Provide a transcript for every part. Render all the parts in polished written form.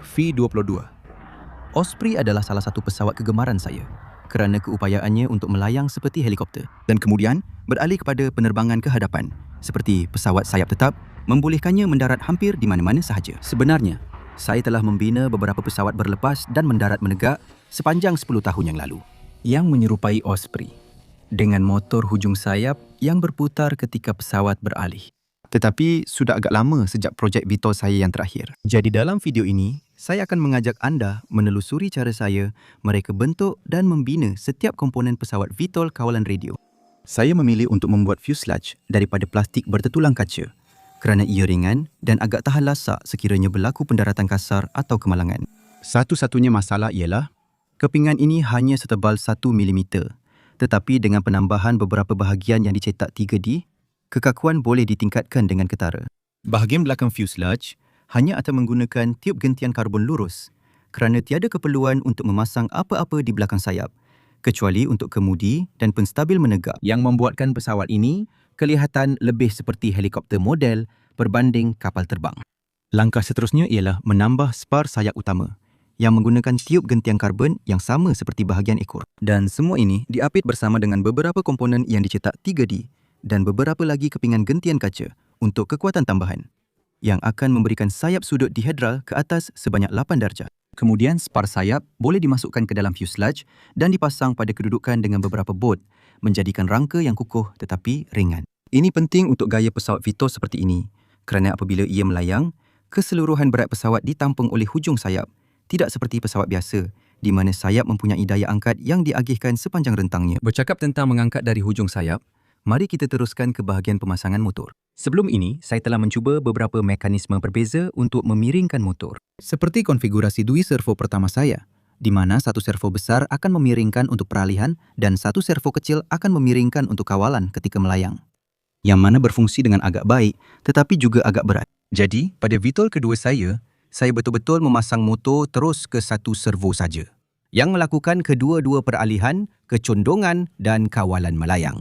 V22. Osprey adalah salah satu pesawat kegemaran saya kerana keupayaannya untuk melayang seperti helikopter dan kemudian beralih kepada penerbangan ke hadapan seperti pesawat sayap tetap, membolehkannya mendarat hampir di mana-mana sahaja. Sebenarnya, saya telah membina beberapa pesawat berlepas dan mendarat menegak sepanjang 10 tahun yang lalu yang menyerupai Osprey dengan motor hujung sayap yang berputar ketika pesawat beralih. Tetapi sudah agak lama sejak projek VTOL saya yang terakhir. Jadi dalam video ini, saya akan mengajak anda menelusuri cara saya mereka bentuk dan membina setiap komponen pesawat VTOL kawalan radio. Saya memilih untuk membuat fuselage daripada plastik bertertulang kaca kerana ia ringan dan agak tahan lasak sekiranya berlaku pendaratan kasar atau kemalangan. Satu-satunya masalah ialah kepingan ini hanya setebal 1 mm, tetapi dengan penambahan beberapa bahagian yang dicetak 3D, kekakuan boleh ditingkatkan dengan ketara. Bahagian belakang fuselage hanya akan menggunakan tiub gentian karbon lurus kerana tiada keperluan untuk memasang apa-apa di belakang sayap kecuali untuk kemudi dan penstabil menegak yang membuatkan pesawat ini kelihatan lebih seperti helikopter model berbanding kapal terbang. Langkah seterusnya ialah menambah spar sayap utama yang menggunakan tiub gentian karbon yang sama seperti bahagian ekor. Dan semua ini diapit bersama dengan beberapa komponen yang dicetak 3D dan beberapa lagi kepingan gentian kaca untuk kekuatan tambahan yang akan memberikan sayap sudut dihedral ke atas sebanyak 8 darjah. Kemudian spar sayap boleh dimasukkan ke dalam fuselage dan dipasang pada kedudukan dengan beberapa bot, menjadikan rangka yang kukuh tetapi ringan. Ini penting untuk gaya pesawat VTOL seperti ini kerana apabila ia melayang, keseluruhan berat pesawat ditampung oleh hujung sayap, tidak seperti pesawat biasa di mana sayap mempunyai daya angkat yang diagihkan sepanjang rentangnya. Bercakap tentang mengangkat dari hujung sayap, mari kita teruskan ke bahagian pemasangan motor. Sebelum ini, saya telah mencuba beberapa mekanisme berbeza untuk memiringkan motor. Seperti konfigurasi dui servo pertama saya, di mana satu servo besar akan memiringkan untuk peralihan dan satu servo kecil akan memiringkan untuk kawalan ketika melayang. Yang mana berfungsi dengan agak baik tetapi juga agak berat. Jadi, pada VTOL kedua saya betul-betul memasang motor terus ke satu servo saja yang melakukan kedua-dua peralihan, kecondongan dan kawalan melayang.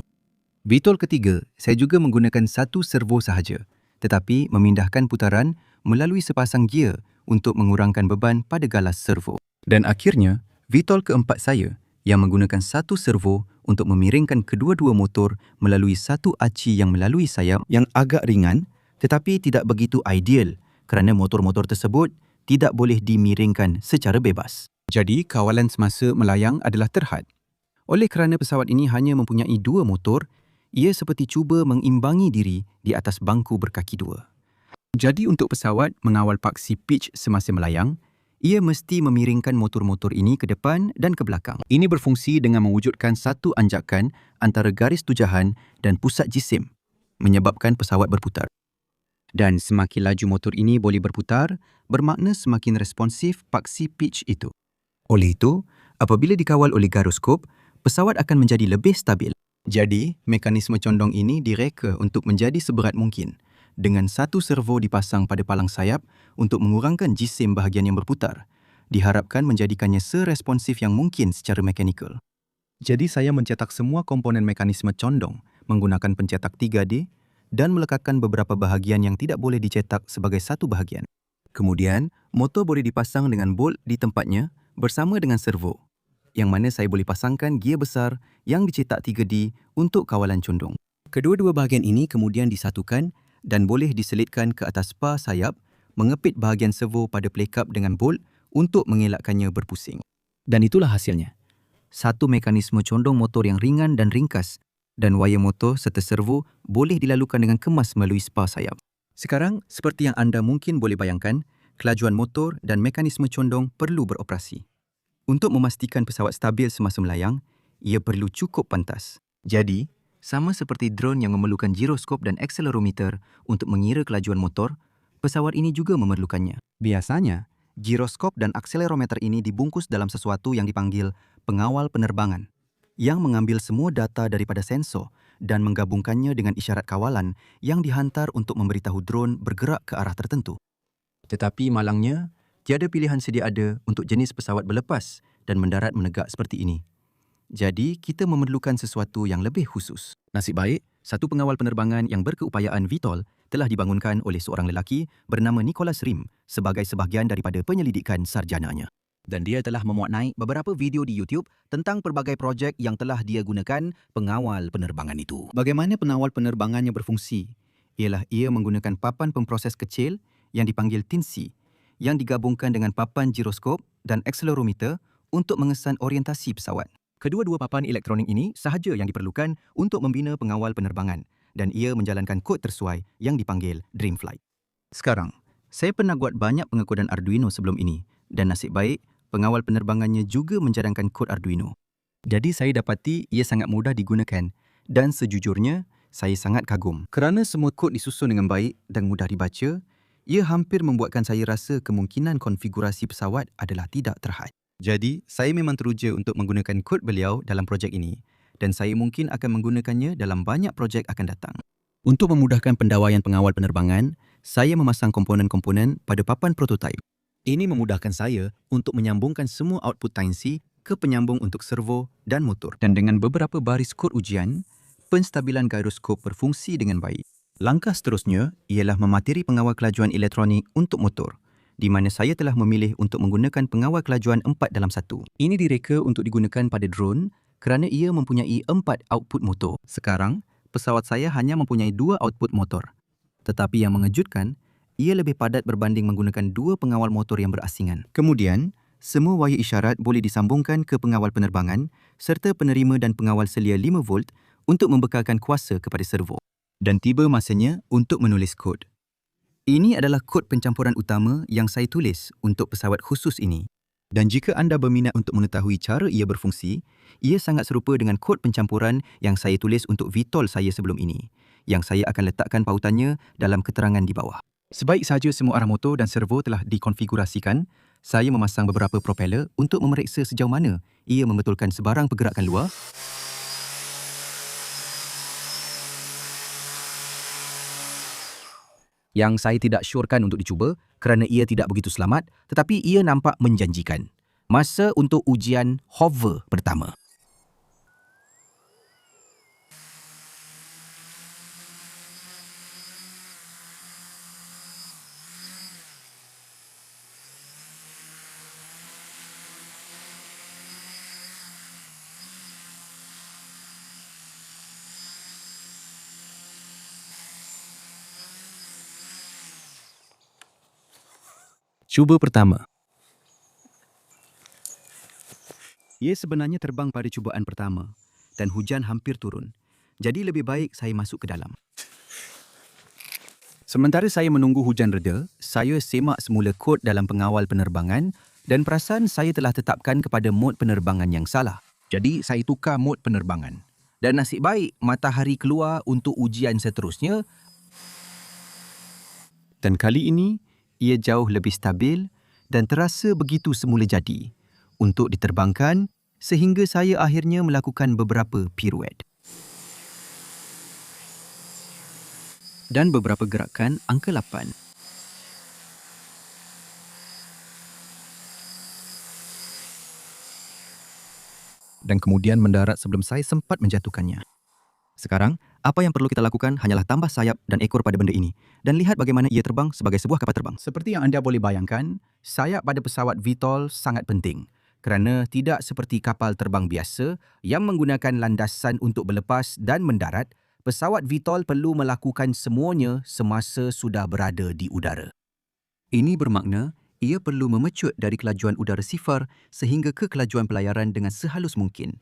VTOL ketiga, saya juga menggunakan satu servo sahaja tetapi memindahkan putaran melalui sepasang gear untuk mengurangkan beban pada galas servo. Dan akhirnya, VTOL keempat saya yang menggunakan satu servo untuk memiringkan kedua-dua motor melalui satu aci yang melalui sayap yang agak ringan tetapi tidak begitu ideal kerana motor-motor tersebut tidak boleh dimiringkan secara bebas. Jadi, kawalan semasa melayang adalah terhad. Oleh kerana pesawat ini hanya mempunyai dua motor, ia seperti cuba mengimbangi diri di atas bangku berkaki dua. Jadi untuk pesawat mengawal paksi pitch semasa melayang, ia mesti memiringkan motor-motor ini ke depan dan ke belakang. Ini berfungsi dengan mewujudkan satu anjakan antara garis tujahan dan pusat jisim, menyebabkan pesawat berputar. Dan semakin laju motor ini boleh berputar, bermakna semakin responsif paksi pitch itu. Oleh itu, apabila dikawal oleh gyroskop, pesawat akan menjadi lebih stabil. Jadi, mekanisme condong ini direka untuk menjadi seberat mungkin dengan satu servo dipasang pada palang sayap untuk mengurangkan jisim bahagian yang berputar. Diharapkan menjadikannya seresponsif yang mungkin secara mekanikal. Jadi, saya mencetak semua komponen mekanisme condong menggunakan pencetak 3D dan melekatkan beberapa bahagian yang tidak boleh dicetak sebagai satu bahagian. Kemudian, motor boleh dipasang dengan bolt di tempatnya bersama dengan servo, yang mana saya boleh pasangkan gear besar yang dicetak 3D untuk kawalan condong. Kedua-dua bahagian ini kemudian disatukan dan boleh diselitkan ke atas spar sayap, mengepit bahagian servo pada plate dengan bolt untuk mengelakkannya berpusing. Dan itulah hasilnya. Satu mekanisme condong motor yang ringan dan ringkas dan wayar motor serta servo boleh dilalukan dengan kemas melalui spar sayap. Sekarang, seperti yang anda mungkin boleh bayangkan, kelajuan motor dan mekanisme condong perlu beroperasi. Untuk memastikan pesawat stabil semasa melayang, ia perlu cukup pantas. Jadi, sama seperti drone yang memerlukan giroskop dan akselerometer untuk mengira kelajuan motor, pesawat ini juga memerlukannya. Biasanya, giroskop dan akselerometer ini dibungkus dalam sesuatu yang dipanggil pengawal penerbangan, yang mengambil semua data daripada sensor dan menggabungkannya dengan isyarat kawalan yang dihantar untuk memberitahu drone bergerak ke arah tertentu. Tetapi malangnya, tiada pilihan sedia ada untuk jenis pesawat berlepas dan mendarat menegak seperti ini. Jadi, kita memerlukan sesuatu yang lebih khusus. Nasib baik, satu pengawal penerbangan yang berkeupayaan VTOL telah dibangunkan oleh seorang lelaki bernama Nicholas Rim sebagai sebahagian daripada penyelidikan sarjananya. Dan dia telah memuat naik beberapa video di YouTube tentang pelbagai projek yang telah dia gunakan pengawal penerbangan itu. Bagaimana pengawal penerbangannya berfungsi? Ialah ia menggunakan papan pemproses kecil yang dipanggil TINSI yang digabungkan dengan papan giroskop dan akselerometer untuk mengesan orientasi pesawat. Kedua-dua papan elektronik ini sahaja yang diperlukan untuk membina pengawal penerbangan dan ia menjalankan kod tersuai yang dipanggil Dreamflight. Sekarang, saya pernah buat banyak pengekodan Arduino sebelum ini dan nasib baik, pengawal penerbangannya juga menjalankan kod Arduino. Jadi saya dapati ia sangat mudah digunakan dan sejujurnya, saya sangat kagum. Kerana semua kod disusun dengan baik dan mudah dibaca, ia hampir membuatkan saya rasa kemungkinan konfigurasi pesawat adalah tidak terhad. Jadi, saya memang teruja untuk menggunakan kod beliau dalam projek ini dan saya mungkin akan menggunakannya dalam banyak projek akan datang. Untuk memudahkan pendawaian pengawal penerbangan, saya memasang komponen-komponen pada papan prototipe. Ini memudahkan saya untuk menyambungkan semua output TINSI ke penyambung untuk servo dan motor. Dan dengan beberapa baris kod ujian, penstabilan gyroskop berfungsi dengan baik. Langkah seterusnya ialah memateri pengawal kelajuan elektronik untuk motor, di mana saya telah memilih untuk menggunakan pengawal kelajuan 4/1. Ini direka untuk digunakan pada drone kerana ia mempunyai 4 output motor. Sekarang, pesawat saya hanya mempunyai 2 output motor. Tetapi yang mengejutkan, ia lebih padat berbanding menggunakan 2 pengawal motor yang berasingan. Kemudian, semua wayar isyarat boleh disambungkan ke pengawal penerbangan serta penerima dan pengawal selia 5 volt untuk membekalkan kuasa kepada servo. Dan tiba masanya untuk menulis kod. Ini adalah kod pencampuran utama yang saya tulis untuk pesawat khusus ini. Dan jika anda berminat untuk mengetahui cara ia berfungsi, ia sangat serupa dengan kod pencampuran yang saya tulis untuk VTOL saya sebelum ini, yang saya akan letakkan pautannya dalam keterangan di bawah. Sebaik sahaja semua arah motor dan servo telah dikonfigurasikan, saya memasang beberapa propeller untuk memeriksa sejauh mana ia membetulkan sebarang pergerakan luar. Yang saya tidak syorkan untuk dicuba kerana ia tidak begitu selamat, tetapi ia nampak menjanjikan. Masa untuk ujian hover pertama. Cuba pertama. Ia sebenarnya terbang pada cubaan pertama dan hujan hampir turun. Jadi lebih baik saya masuk ke dalam. Sementara saya menunggu hujan reda, saya semak semula kod dalam pengawal penerbangan dan perasan saya telah tetapkan kepada mod penerbangan yang salah. Jadi saya tukar mod penerbangan. Dan nasib baik matahari keluar untuk ujian seterusnya. Dan kali ini, ia jauh lebih stabil dan terasa begitu semula jadi untuk diterbangkan sehingga saya akhirnya melakukan beberapa piruet. Dan beberapa gerakan angka 8. Dan kemudian mendarat sebelum saya sempat menjatuhkannya. Sekarang, apa yang perlu kita lakukan hanyalah tambah sayap dan ekor pada benda ini dan lihat bagaimana ia terbang sebagai sebuah kapal terbang. Seperti yang anda boleh bayangkan, sayap pada pesawat VTOL sangat penting kerana tidak seperti kapal terbang biasa yang menggunakan landasan untuk berlepas dan mendarat, pesawat VTOL perlu melakukan semuanya semasa sudah berada di udara. Ini bermakna ia perlu memecut dari kelajuan udara sifar sehingga ke kelajuan pelayaran dengan sehalus mungkin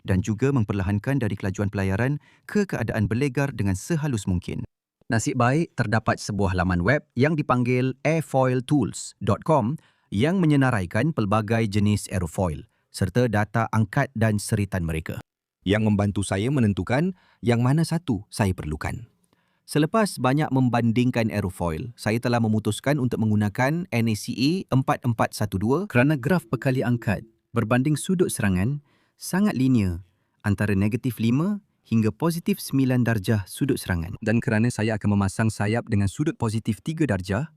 dan juga memperlahankan dari kelajuan pelayaran ke keadaan berlegar dengan sehalus mungkin. Nasib baik terdapat sebuah laman web yang dipanggil airfoiltools.com yang menyenaraikan pelbagai jenis aerofoil serta data angkat dan seritan mereka yang membantu saya menentukan yang mana satu saya perlukan. Selepas banyak membandingkan aerofoil, saya telah memutuskan untuk menggunakan NACA 4412 kerana graf perkali angkat berbanding sudut serangan sangat linear antara negatif 5 hingga positif 9 darjah sudut serangan. Dan kerana saya akan memasang sayap dengan sudut positif 3 darjah,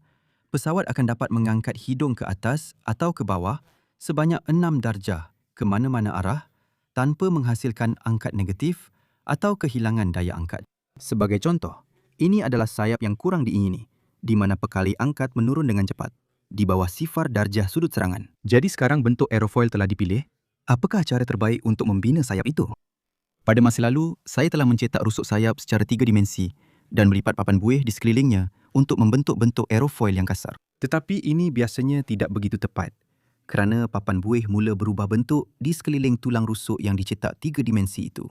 pesawat akan dapat mengangkat hidung ke atas atau ke bawah sebanyak 6 darjah ke mana-mana arah tanpa menghasilkan angkat negatif atau kehilangan daya angkat. Sebagai contoh, Ini adalah sayap yang kurang diingini, di mana pekali angkat menurun dengan cepat, di bawah sifar darjah sudut serangan. Jadi sekarang bentuk aerofoil telah dipilih. Apakah cara terbaik untuk membina sayap itu? Pada masa lalu, saya telah mencetak rusuk sayap secara 3 dimensi dan melipat papan buih di sekelilingnya untuk membentuk bentuk aerofoil yang kasar. Tetapi ini biasanya tidak begitu tepat kerana papan buih mula berubah bentuk di sekeliling tulang rusuk yang dicetak 3 dimensi itu.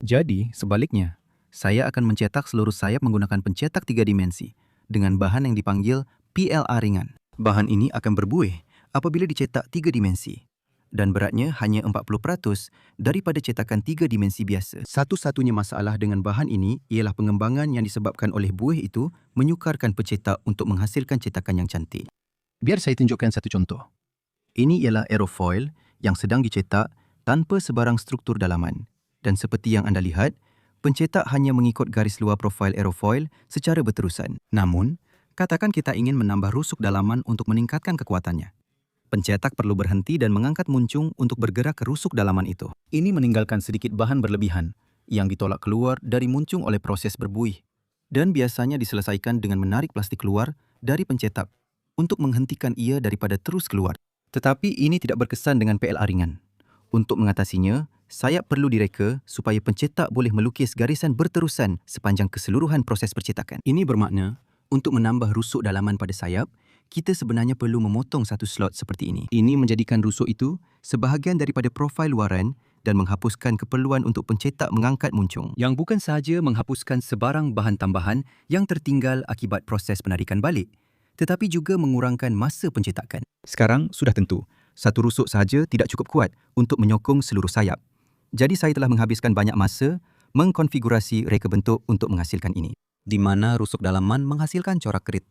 Jadi, sebaliknya, saya akan mencetak seluruh sayap menggunakan pencetak 3 dimensi dengan bahan yang dipanggil PLA ringan. Bahan ini akan berbuih apabila dicetak 3 dimensi dan beratnya hanya 40% daripada cetakan 3 dimensi biasa. Satu-satunya masalah dengan bahan ini ialah pengembangan yang disebabkan oleh buih itu menyukarkan pencetak untuk menghasilkan cetakan yang cantik. Biar saya tunjukkan satu contoh. Ini ialah aerofoil yang sedang dicetak tanpa sebarang struktur dalaman. Dan seperti yang anda lihat, pencetak hanya mengikut garis luar profil aerofoil secara berterusan. Namun, katakan kita ingin menambah rusuk dalaman untuk meningkatkan kekuatannya. Pencetak perlu berhenti dan mengangkat muncung untuk bergerak ke rusuk dalaman itu. Ini meninggalkan sedikit bahan berlebihan yang ditolak keluar dari muncung oleh proses berbuih dan biasanya diselesaikan dengan menarik plastik keluar dari pencetak untuk menghentikan ia daripada terus keluar. Tetapi ini tidak berkesan dengan PLA ringan. Untuk mengatasinya, sayap perlu direka supaya pencetak boleh melukis garisan berterusan sepanjang keseluruhan proses percetakan. Ini bermakna, untuk menambah rusuk dalaman pada sayap, kita sebenarnya perlu memotong satu slot seperti ini. Ini menjadikan rusuk itu sebahagian daripada profil luaran dan menghapuskan keperluan untuk pencetak mengangkat muncung. Yang bukan sahaja menghapuskan sebarang bahan tambahan yang tertinggal akibat proses penarikan balik, tetapi juga mengurangkan masa pencetakan. Sekarang sudah tentu, satu rusuk sahaja tidak cukup kuat untuk menyokong seluruh sayap. Jadi saya telah menghabiskan banyak masa mengkonfigurasi reka bentuk untuk menghasilkan ini, di mana rusuk dalaman menghasilkan corak kerit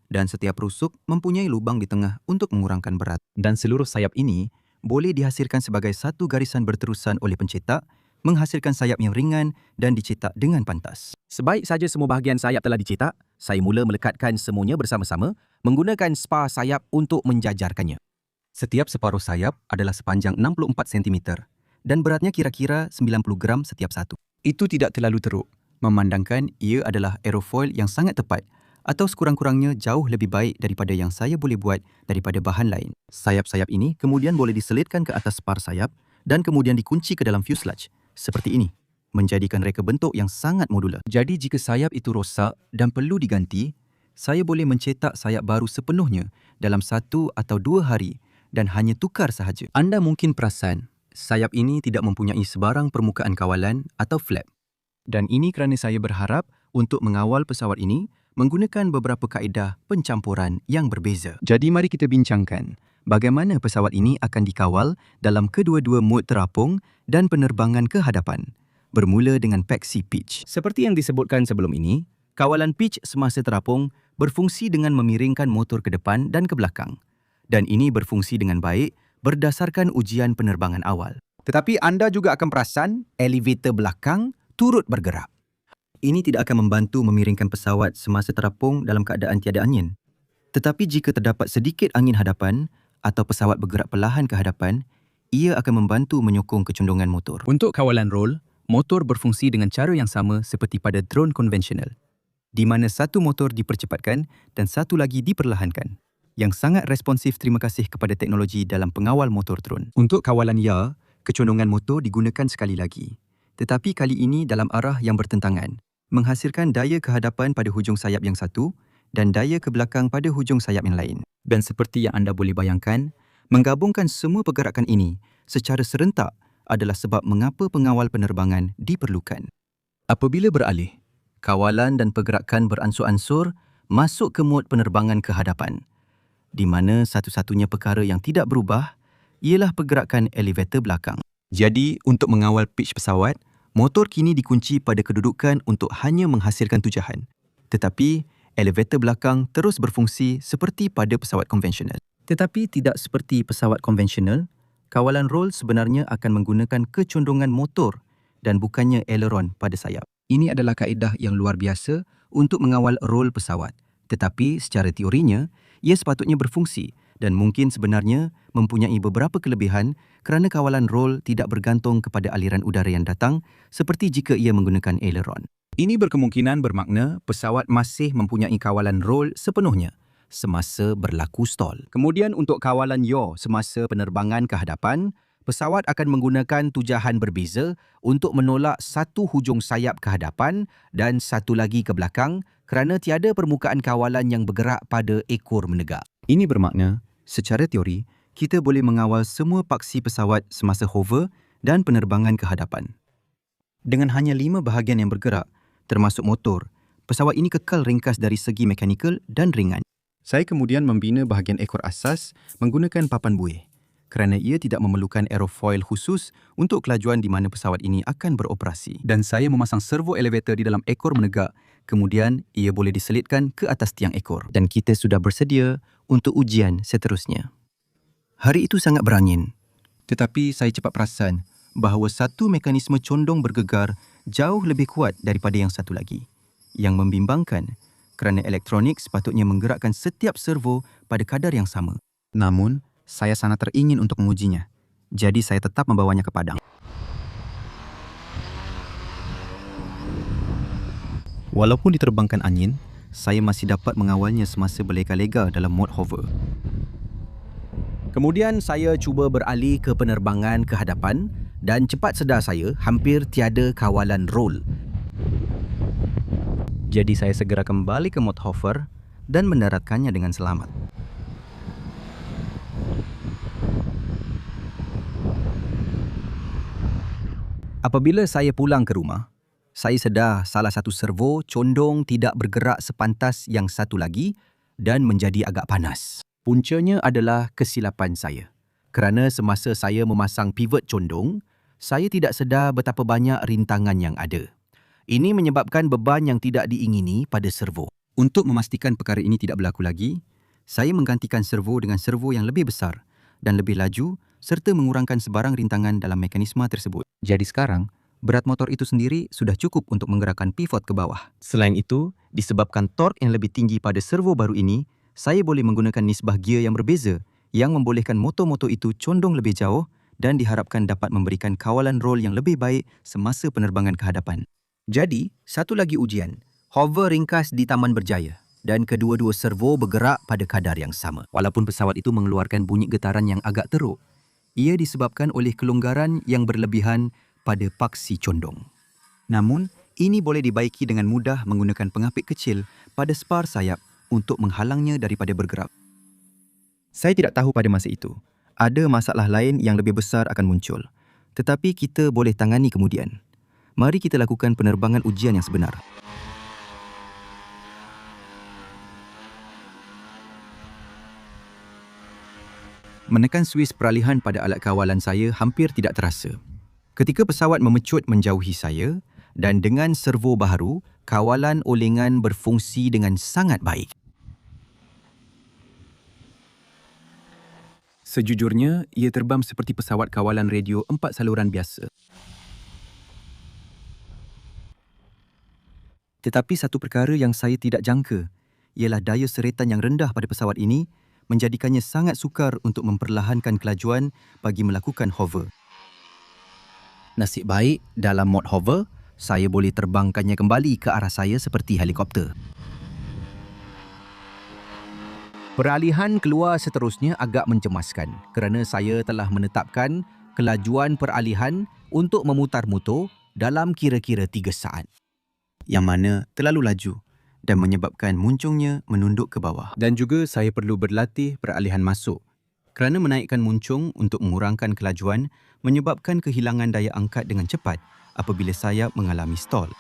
dan setiap rusuk mempunyai lubang di tengah untuk mengurangkan berat. Dan seluruh sayap ini boleh dihasilkan sebagai satu garisan berterusan oleh pencetak, menghasilkan sayap yang ringan dan dicetak dengan pantas. Sebaik saja semua bahagian sayap telah dicetak, saya mula melekatkan semuanya bersama-sama menggunakan spar sayap untuk menjajarkannya. Setiap separuh sayap adalah sepanjang 64 cm dan beratnya kira-kira 90 gram setiap satu. Itu tidak terlalu teruk, memandangkan ia adalah aerofoil yang sangat tepat atau sekurang-kurangnya jauh lebih baik daripada yang saya boleh buat daripada bahan lain. Sayap-sayap ini kemudian boleh diselitkan ke atas spar sayap dan kemudian dikunci ke dalam fuselage, seperti ini, menjadikan reka bentuk yang sangat modular. Jadi jika sayap itu rosak dan perlu diganti, saya boleh mencetak sayap baru sepenuhnya dalam 1 atau 2 hari dan hanya tukar sahaja. Anda mungkin perasan, sayap ini tidak mempunyai sebarang permukaan kawalan atau flap. Dan ini kerana saya berharap untuk mengawal pesawat ini menggunakan beberapa kaedah pencampuran yang berbeza. Jadi mari kita bincangkan bagaimana pesawat ini akan dikawal dalam kedua-dua mod terapung dan penerbangan ke hadapan, bermula dengan paksi pitch. Seperti yang disebutkan sebelum ini, kawalan pitch semasa terapung berfungsi dengan memiringkan motor ke depan dan ke belakang. Dan ini berfungsi dengan baik berdasarkan ujian penerbangan awal. Tetapi anda juga akan perasan elevator belakang turut bergerak. Ini tidak akan membantu memiringkan pesawat semasa terapung dalam keadaan tiada angin. Tetapi jika terdapat sedikit angin hadapan atau pesawat bergerak perlahan ke hadapan, ia akan membantu menyokong kecondongan motor. Untuk kawalan roll, motor berfungsi dengan cara yang sama seperti pada drone konvensional, di mana satu motor dipercepatkan dan satu lagi diperlahankan. Yang sangat responsif terima kasih kepada teknologi dalam pengawal motor drone. Untuk kawalan yaw, kecondongan motor digunakan sekali lagi. Tetapi kali ini dalam arah yang bertentangan, menghasilkan daya ke hadapan pada hujung sayap yang satu dan daya ke belakang pada hujung sayap yang lain. Dan seperti yang anda boleh bayangkan, menggabungkan semua pergerakan ini secara serentak adalah sebab mengapa pengawal penerbangan diperlukan. Apabila beralih, kawalan dan pergerakan beransur-ansur masuk ke mod penerbangan ke hadapan, di mana satu-satunya perkara yang tidak berubah ialah pergerakan elevator belakang. Jadi, untuk mengawal pitch pesawat, motor kini dikunci pada kedudukan untuk hanya menghasilkan tujahan. Tetapi, elevator belakang terus berfungsi seperti pada pesawat konvensional. Tetapi tidak seperti pesawat konvensional, kawalan roll sebenarnya akan menggunakan kecondongan motor dan bukannya aileron pada sayap. Ini adalah kaedah yang luar biasa untuk mengawal roll pesawat. Tetapi secara teorinya, ia sepatutnya berfungsi dan mungkin sebenarnya mempunyai beberapa kelebihan kerana kawalan roll tidak bergantung kepada aliran udara yang datang seperti jika ia menggunakan aileron. Ini berkemungkinan bermakna pesawat masih mempunyai kawalan roll sepenuhnya semasa berlaku stall. Kemudian untuk kawalan yaw semasa penerbangan ke hadapan, pesawat akan menggunakan tujahan berbeza untuk menolak satu hujung sayap ke hadapan dan satu lagi ke belakang kerana tiada permukaan kawalan yang bergerak pada ekor menegak. Ini bermakna, secara teori, kita boleh mengawal semua paksi pesawat semasa hover dan penerbangan ke hadapan. Dengan hanya 5 bahagian yang bergerak, termasuk motor, pesawat ini kekal ringkas dari segi mekanikal dan ringan. Saya kemudian membina bahagian ekor asas menggunakan papan buih kerana ia tidak memerlukan aerofoil khusus untuk kelajuan di mana pesawat ini akan beroperasi. Dan saya memasang servo elevator di dalam ekor menegak, kemudian ia boleh diselitkan ke atas tiang ekor. Dan kita sudah bersedia untuk ujian seterusnya. Hari itu sangat berangin, tetapi saya cepat perasan bahawa satu mekanisme condong bergegar jauh lebih kuat daripada yang satu lagi, yang membimbangkan kerana elektronik sepatutnya menggerakkan setiap servo pada kadar yang sama. Namun, saya sangat teringin untuk mengujinya, jadi saya tetap membawanya ke padang. Walaupun diterbangkan angin, saya masih dapat mengawalnya semasa berlega-lega dalam mod hover. Kemudian saya cuba beralih ke penerbangan ke hadapan dan cepat sedar saya hampir tiada kawalan roll. Jadi saya segera kembali ke mod hover dan mendaratkannya dengan selamat. Apabila saya pulang ke rumah, saya sedar salah satu servo condong tidak bergerak sepantas yang satu lagi dan menjadi agak panas. Puncanya adalah kesilapan saya. Kerana semasa saya memasang pivot condong, saya tidak sedar betapa banyak rintangan yang ada. Ini menyebabkan beban yang tidak diingini pada servo. Untuk memastikan perkara ini tidak berlaku lagi, saya menggantikan servo dengan servo yang lebih besar dan lebih laju serta mengurangkan sebarang rintangan dalam mekanisme tersebut. Jadi sekarang, berat motor itu sendiri sudah cukup untuk menggerakkan pivot ke bawah. Selain itu, disebabkan torque yang lebih tinggi pada servo baru ini, saya boleh menggunakan nisbah gear yang berbeza yang membolehkan motor-motor itu condong lebih jauh dan diharapkan dapat memberikan kawalan roll yang lebih baik semasa penerbangan ke hadapan. Jadi, satu lagi ujian, hover ringkas di Taman Berjaya dan kedua-dua servo bergerak pada kadar yang sama. Walaupun pesawat itu mengeluarkan bunyi getaran yang agak teruk, ia disebabkan oleh kelonggaran yang berlebihan pada paksi condong. Namun, ini boleh dibaiki dengan mudah menggunakan pengapit kecil pada spar sayap untuk menghalangnya daripada bergerak. Saya tidak tahu pada masa itu, ada masalah lain yang lebih besar akan muncul. Tetapi kita boleh tangani kemudian. Mari kita lakukan penerbangan ujian yang sebenar. Menekan suis peralihan pada alat kawalan saya hampir tidak terasa. Ketika pesawat memecut menjauhi saya dan dengan servo baharu, kawalan olengan berfungsi dengan sangat baik. Sejujurnya, ia terbang seperti pesawat kawalan radio 4 saluran biasa. Tetapi satu perkara yang saya tidak jangka ialah daya seretan yang rendah pada pesawat ini menjadikannya sangat sukar untuk memperlahankan kelajuan bagi melakukan hover. Nasib baik, dalam mod hover, saya boleh terbangkannya kembali ke arah saya seperti helikopter. Peralihan keluar seterusnya agak mencemaskan kerana saya telah menetapkan kelajuan peralihan untuk memutar motor dalam kira-kira 3 saat. Yang mana terlalu laju dan menyebabkan muncungnya menunduk ke bawah. Dan juga saya perlu berlatih peralihan masuk kerana menaikkan muncung untuk mengurangkan kelajuan menyebabkan kehilangan daya angkat dengan cepat apabila sayap mengalami stall.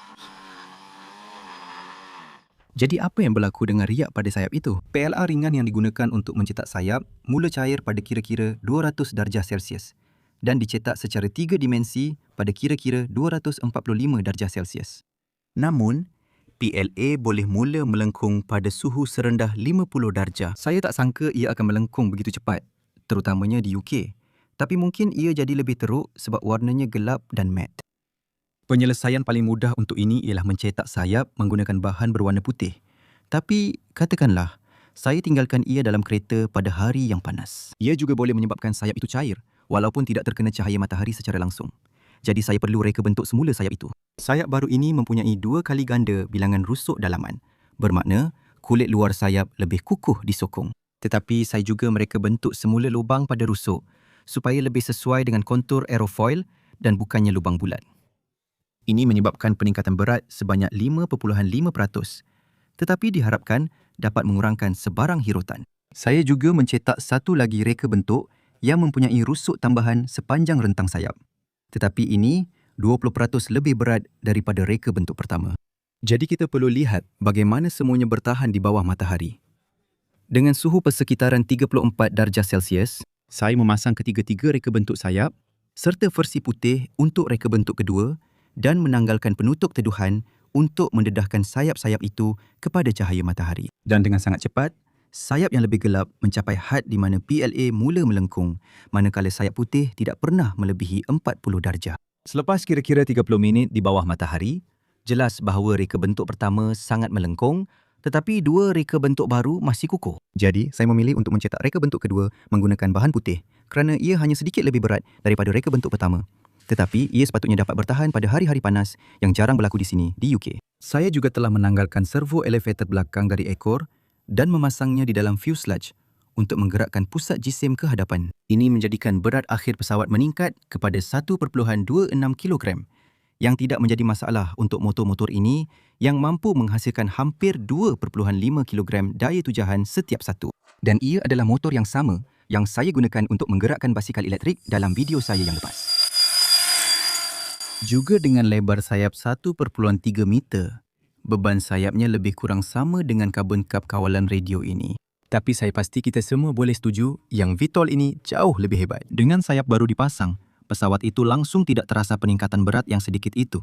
Jadi apa yang berlaku dengan riak pada sayap itu? PLA ringan yang digunakan untuk mencetak sayap mula cair pada kira-kira 200 darjah Celsius dan dicetak secara 3 dimensi pada kira-kira 245 darjah Celsius. Namun, PLA boleh mula melengkung pada suhu serendah 50 darjah. Saya tak sangka ia akan melengkung begitu cepat, terutamanya di UK. Tapi mungkin ia jadi lebih teruk sebab warnanya gelap dan matte. Penyelesaian paling mudah untuk ini ialah mencetak sayap menggunakan bahan berwarna putih. Tapi, katakanlah, saya tinggalkan ia dalam kereta pada hari yang panas. Ia juga boleh menyebabkan sayap itu cair, walaupun tidak terkena cahaya matahari secara langsung. jadi saya perlu reka bentuk semula sayap itu. Sayap baru ini mempunyai 2 kali ganda bilangan rusuk dalaman, bermakna kulit luar sayap lebih kukuh disokong. Tetapi saya juga mereka bentuk semula lubang pada rusuk supaya lebih sesuai dengan kontur aerofoil dan bukannya lubang bulat. Ini menyebabkan peningkatan berat sebanyak 5.5%, tetapi diharapkan dapat mengurangkan sebarang hirutan. Saya juga mencetak satu lagi reka bentuk yang mempunyai rusuk tambahan sepanjang rentang sayap. Tetapi ini 20% lebih berat daripada reka bentuk pertama. Jadi kita perlu lihat bagaimana semuanya bertahan di bawah matahari. Dengan suhu persekitaran 34 darjah Celsius, saya memasang ketiga-tiga reka bentuk sayap serta versi putih untuk reka bentuk kedua dan menanggalkan penutup teduhan untuk mendedahkan sayap-sayap itu kepada cahaya matahari. Dan dengan sangat cepat, sayap yang lebih gelap mencapai had di mana PLA mula melengkung, manakala sayap putih tidak pernah melebihi 40 darjah. Selepas kira-kira 30 minit di bawah matahari, jelas bahawa reka bentuk pertama sangat melengkung, tetapi dua reka bentuk baru masih kukuh. Jadi, saya memilih untuk mencetak reka bentuk kedua menggunakan bahan putih kerana ia hanya sedikit lebih berat daripada reka bentuk pertama. Tetapi, ia sepatutnya dapat bertahan pada hari-hari panas yang jarang berlaku di sini, di UK. Saya juga telah menanggalkan servo elevator belakang dari ekor dan memasangnya di dalam fuselage untuk menggerakkan pusat jisim ke hadapan. Ini menjadikan berat akhir pesawat meningkat kepada 1.26 kilogram yang tidak menjadi masalah untuk motor-motor ini yang mampu menghasilkan hampir 2.5 kilogram daya tujahan setiap satu. Dan ia adalah motor yang sama yang saya gunakan untuk menggerakkan basikal elektrik dalam video saya yang lepas. Juga dengan lebar sayap 1.3 meter, beban sayapnya lebih kurang sama dengan karbon kap kawalan radio ini. Tapi saya pasti kita semua boleh setuju yang VTOL ini jauh lebih hebat. Dengan sayap baru dipasang, pesawat itu langsung tidak terasa peningkatan berat yang sedikit itu.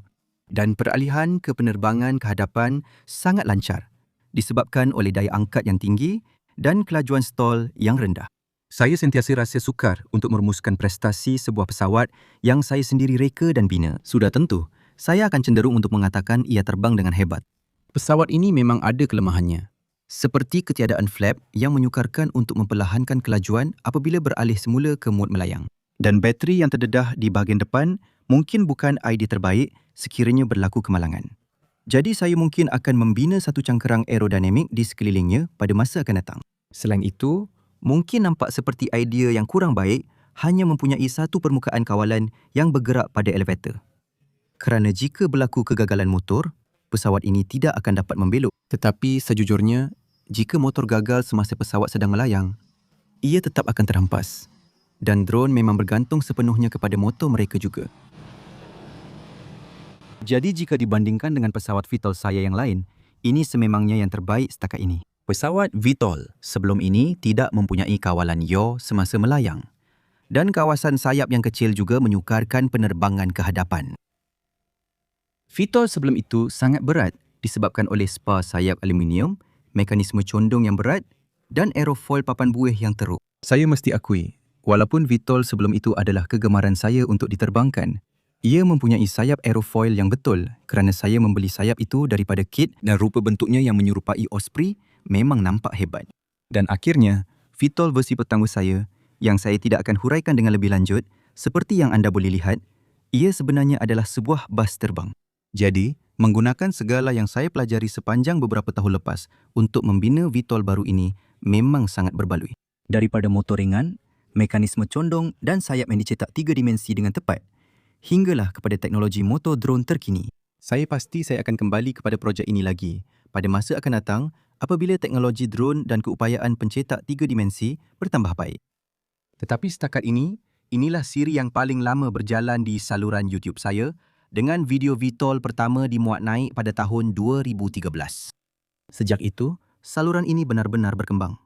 Dan peralihan ke penerbangan ke hadapan sangat lancar, disebabkan oleh daya angkat yang tinggi dan kelajuan stall yang rendah. Saya sentiasa rasa sukar untuk merumuskan prestasi sebuah pesawat yang saya sendiri reka dan bina. Sudah tentu, saya akan cenderung untuk mengatakan ia terbang dengan hebat. Pesawat ini memang ada kelemahannya, seperti ketiadaan flap yang menyukarkan untuk memperlahankan kelajuan apabila beralih semula ke mod melayang. Dan bateri yang terdedah di bahagian depan mungkin bukan idea terbaik sekiranya berlaku kemalangan. Jadi saya mungkin akan membina satu cangkerang aerodinamik di sekelilingnya pada masa akan datang. Selain itu, mungkin nampak seperti idea yang kurang baik hanya mempunyai satu permukaan kawalan yang bergerak pada elevator. Kerana jika berlaku kegagalan motor, pesawat ini tidak akan dapat membelok. Tetapi sejujurnya, jika motor gagal semasa pesawat sedang melayang, ia tetap akan terhempas. Dan drone memang bergantung sepenuhnya kepada motor mereka juga. Jadi jika dibandingkan dengan pesawat VTOL saya yang lain, ini sememangnya yang terbaik setakat ini. Pesawat VTOL sebelum ini tidak mempunyai kawalan yaw semasa melayang. Dan kawasan sayap yang kecil juga menyukarkan penerbangan ke hadapan. VTOL sebelum itu sangat berat disebabkan oleh spar sayap aluminium, mekanisme condong yang berat dan aerofoil papan buih yang teruk. Saya mesti akui, walaupun VTOL sebelum itu adalah kegemaran saya untuk diterbangkan, ia mempunyai sayap aerofoil yang betul kerana saya membeli sayap itu daripada kit dan rupa bentuknya yang menyerupai Osprey memang nampak hebat. Dan akhirnya, VTOL versi pertama saya yang saya tidak akan huraikan dengan lebih lanjut, seperti yang anda boleh lihat, ia sebenarnya adalah sebuah bas terbang. Jadi, menggunakan segala yang saya pelajari sepanjang beberapa tahun lepas untuk membina VTOL baru ini memang sangat berbaloi. Daripada motor ringan, mekanisme condong dan sayap yang dicetak 3 dimensi dengan tepat, hinggalah kepada teknologi motor drone terkini. Saya pasti saya akan kembali kepada projek ini lagi pada masa akan datang apabila teknologi drone dan keupayaan pencetak 3 dimensi bertambah baik. Tetapi setakat ini, inilah siri yang paling lama berjalan di saluran YouTube saya dengan video VTOL pertama dimuat naik pada tahun 2013. Sejak itu, saluran ini benar-benar berkembang.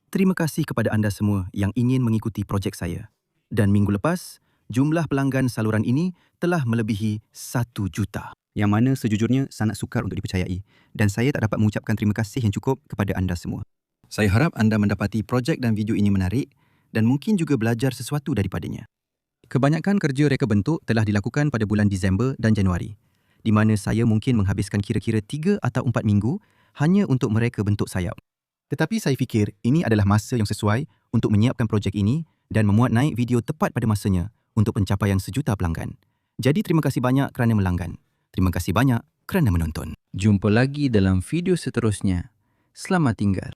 Terima kasih kepada anda semua yang ingin mengikuti projek saya. Dan minggu lepas, jumlah pelanggan saluran ini telah melebihi 1 juta. Yang mana sejujurnya sangat sukar untuk dipercayai dan saya tak dapat mengucapkan terima kasih yang cukup kepada anda semua. Saya harap anda mendapati projek dan video ini menarik dan mungkin juga belajar sesuatu daripadanya. Kebanyakan kerja reka bentuk telah dilakukan pada bulan Disember dan Januari, di mana saya mungkin menghabiskan kira-kira 3 atau 4 minggu hanya untuk mereka bentuk sayap. Tetapi saya fikir ini adalah masa yang sesuai untuk menyiapkan projek ini dan memuat naik video tepat pada masanya untuk pencapaian 1 juta pelanggan. Jadi terima kasih banyak kerana melanggan. Terima kasih banyak kerana menonton. Jumpa lagi dalam video seterusnya. Selamat tinggal.